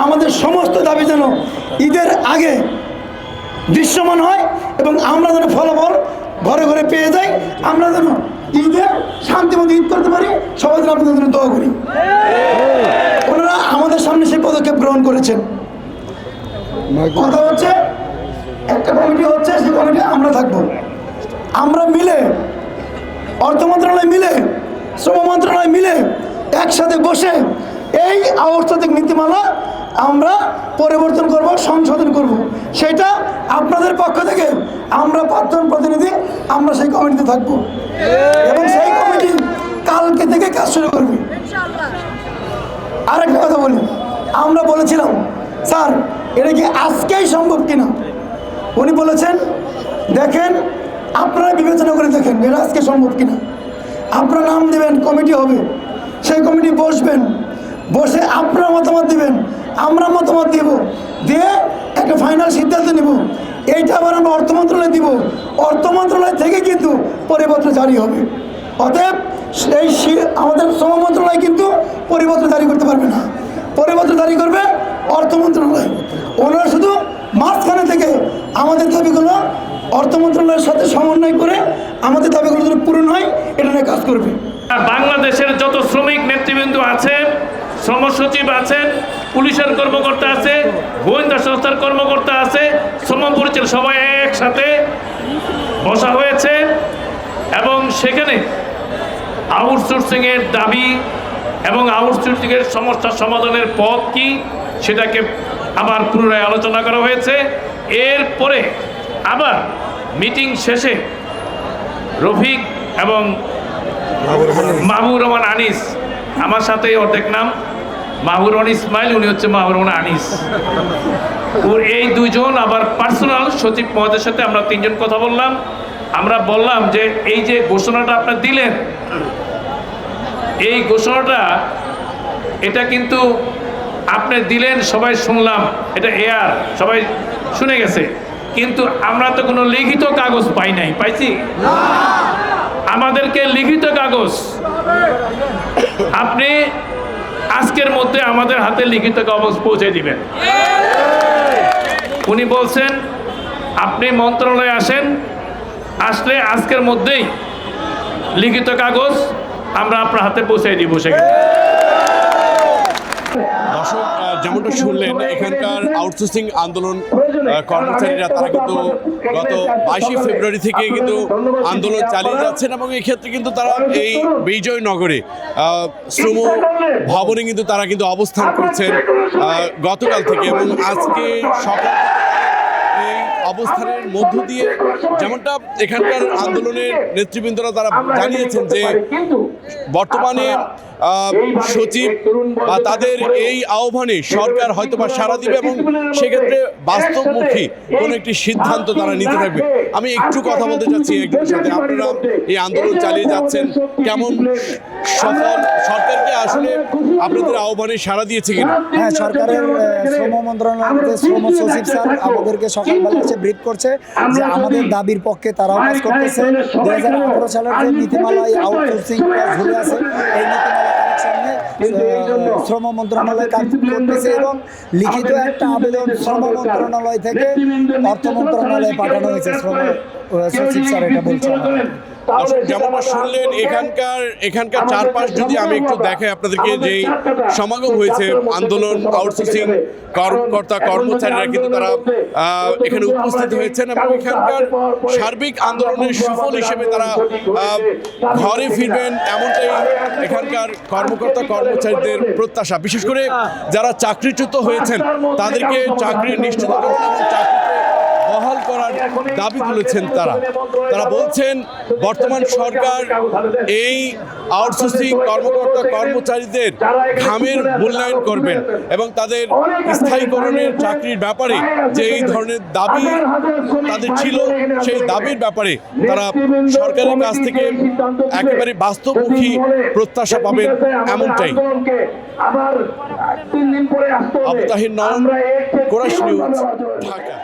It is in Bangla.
আমাদের সমস্ত দাবি যেন ঈদের আগে দৃশ্যমান হয় এবং আমরা যেন ফলাফল ঘরে ঘরে পেয়ে যাই, আমরা যেন ঈদে শান্তিমতো ঈদ করতে পারি। সবাই যেন আপনাদের জন্য দোয়া করি। ওনারা আমাদের সামনে সেই পদক্ষেপ গ্রহণ করেছেন। কথা হচ্ছে একটা কমিটি হচ্ছে, সেই কমিটি আমরা থাকবো, আমরা মিলে অর্থ মন্ত্রণালয় মিলে শ্রম মন্ত্রণালয় মিলে একসাথে বসে এই অর্থনৈতিক নীতিমালা আমরা পরিবর্তন করব, সংশোধন করব। সেটা আপনাদের পক্ষ থেকে আমরা 5 জন প্রতিনিধি আমরা সেই কমিটিতে থাকবো এবং সেই কমিটি কালকে থেকে কাজ শুরু করবে। আরেকটা কথা বলি, আমরা বলেছিলাম স্যার এটা কি আজকেই সম্ভব কিনা, উনি বলেছেন দেখেন আপনারা বিবেচনা করে দেখেন এটা আজকে সম্ভব কিনা। আপনারা নাম দেবেন, কমিটি হবে, সেই কমিটি বসবেন, বসে আপনারা মতামত দিবেন, আমরা মতামত দিব, দিয়ে একটা ফাইনাল সিদ্ধান্ত নেব। এইটা আবার আমরা অর্থ মন্ত্রণালয় দিব, অর্থ মন্ত্রণালয় থেকে কিন্তু পরিপত্র জারি হবে। অতএব এই আমাদের শ্রম মন্ত্রণালয় কিন্তু পরিপত্র জারি করতে পারবে না, পরিপত্র জারি করবে অর্থ মন্ত্রণালয়। ওনারা শুধু মাঝখানে থেকে আমাদের দাবিগুলো অর্থ মন্ত্রণালয়ের সাথে সমন্বয় করে আমাদের দাবিগুলো যেন পূরণ হয় এটা নিয়ে কাজ করবে। বাংলাদেশের যত শ্রমিক নেতৃবৃন্দ আছে, শ্রম সচিব আছেন, পুলিশের কর্মকর্তা আছে, গোয়েন্দা সংস্থার কর্মকর্তা আছে, শ্রম পরিচালক সবাই একসাথে বসা হয়েছে এবং সেখানে আউটসোর্সিংয়ের দাবি এবং আউটসোর্সিংয়ের সমস্যা সমাধানের পথ কি সেটাকে আবার পুনরায় আলোচনা করা হয়েছে। এরপরে আবার মিটিং শেষে রফিক এবং মাহবুর রহমান আনিস, আমার সাথে অর্ধেক নাম মাহবুর রহমান ইসমাইল, উনি হচ্ছে মাহবুর রহমান আনিস, ওর এই দুইজন আবার পার্সোনাল সচিব মহোদয়ের সাথে আমরা 3 জন কথা বললাম। আমরা বললাম যে এই যে ঘোষণাটা আপনারা দিলেন, এই ঘোষণাটা এটা কিন্তু আপনি দিলেন, সবাই শুনলাম, এটা এয়ার সবাই শুনে গেছে, কিন্তু আমরা তো কোনো লিখিত কাগজ পাই নাই, পাইছি? আমাদেরকে লিখিত কাগজ আপনি আজকের মধ্যে আমাদের হাতে লিখিত কাগজ পৌঁছে দিবেন। উনি বলছেন আপনি মন্ত্রণালয়ে আসেন, আসলে আজকের মধ্যেই লিখিত কাগজ আমরা আপনার হাতে পৌঁছে দিব। সেখানে দর্শক যেমনটা শুনলেন, এখানকার আউটসোর্সিং আন্দোলন কর্মচারীরা তারা কিন্তু গত 22 ফেব্রুয়ারি থেকে কিন্তু আন্দোলন চালিয়ে যাচ্ছেন এবং এই ক্ষেত্রে কিন্তু তারা এই বিজয়নগরে শ্রম ভবনে কিন্তু তারা কিন্তু অবস্থান করছেন গতকাল থেকে এবং আজকে সকাল এই অবস্থানের মধ্য দিয়ে যেমনটা এখানকার আন্দোলনের নেতৃবৃন্দরা তারা জানিয়েছেন যে বর্তমানে সচিব বা তাদের এই আহ্বানে সরকার হয়তোবা সাড়া দিবে এবং সেক্ষেত্রে বাস্তবমুখী কোনো একটি সিদ্ধান্ত তারা নিতে থাকবে। আমি একটু কথা বলতে চাচ্ছি একজনের সাথে, আপনারা এই আন্দোলন চালিয়ে যাচ্ছেন, কেমন সফল, সরকারকে আসলে আপনাদের আহ্বানে সাড়া দিয়েছে কিনা? হ্যাঁ, সরকারের শ্রম মন্ত্রণালয়ের শ্রম সচিব স্যার আমাদেরকে সকালবেলা এসে ব্রিফ করছে যে আমাদের দাবির পক্ষে তারাও কাজ করতেছে। 2018 সালের যে নীতিমালায় আউটসোর্সিং ঝুলে আছে, এই নীতিমালা শ্রম মন্ত্রণালয় কাজ করতেছে এবং লিখিত একটা আবেদন শ্রম মন্ত্রণালয় থেকে অর্থ মন্ত্রণালয়ে পাঠানো হয়েছে। শ্রম সচিব স্যার এটা বলছেন। যেমনটা শুনলেন, এখানকার চারপাশ যদি আমি একটু দেখাই আপনাদেরকে, যেই সমাগম হয়েছে আন্দোলন আউটসোর্সিং কর্মকর্তা কর্মচারীরা কিন্তু তারা এখানে উপস্থিত হয়েছেন এবং এখানকার সার্বিক আন্দোলনের সুফল হিসেবে তারা ঘরে ফিরবেন এমনটাই এখানকার কর্মকর্তা কর্মচারীদের প্রত্যাশা। বিশেষ করে যারা চাকরিচ্যুত হয়েছেন তাদেরকে চাকরি নিশ্চিতকরণ এবং চাকরিতে বহাল করার দাবি তুলেছেন তারা বলছেন বর্তমান সরকার এই আউটসোর্সিং কর্মকর্তা কর্মচারীদের ঘামের মূল্যায়ন করবেন এবং তাদের স্থায়ীকরণের চাকরির ব্যাপারে যে এই ধরনের দাবি তাদের ছিল সেই দাবির ব্যাপারে তারা সরকারের কাছ থেকে একেবারে বাস্তবমুখী প্রত্যাশা পাবেন এমনটাই। আবু তাহির নয়ন, কোরাস নিউজ, ঢাকা।